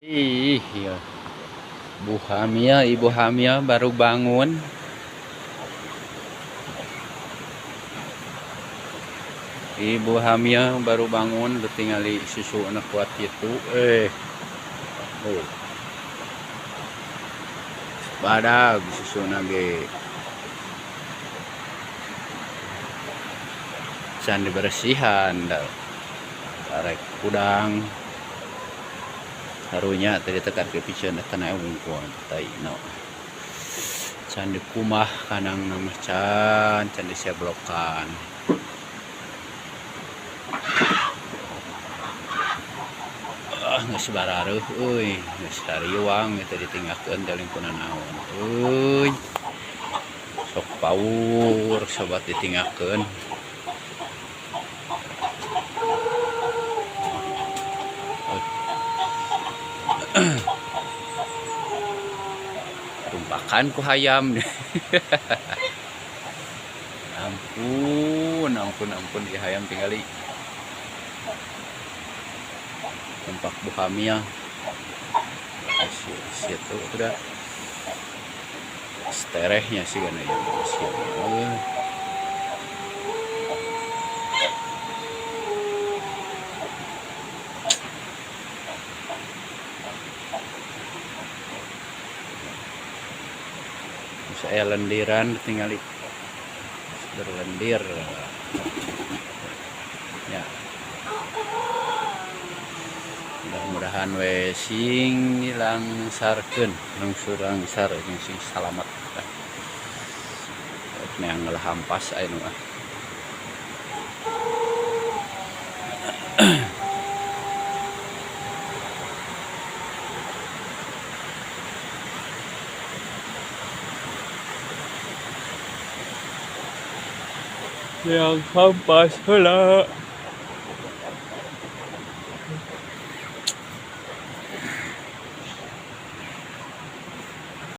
Ih, ya. Ibu hamil baru bangun. Ibu hamil baru bangun, udah tinggali susu anak kuat itu. Oh, badag susu nage. Can dibersihan, dah. Tarik kudang. Harunya tadi tekan ke piceun tanah ungkuan tai no. Can dikumah kanang nama can diseblokan. Geus barareuh euy, geus dariwang eta ditinggalkeun teh lingkungan naon. Euy. Sok pawur sobat ditinggalkeun. Tumpakan ku hayam. Ampun di hayam tinggali. Tempat bu hamil. Situ udah sterehnya sih kan ya. Saya lendiran tinggali berlendir ya. Mudah-mudahan we sing hilang sarkeun lungsurang sar sing salamat neang hampas anu ah. Yang hampas heula.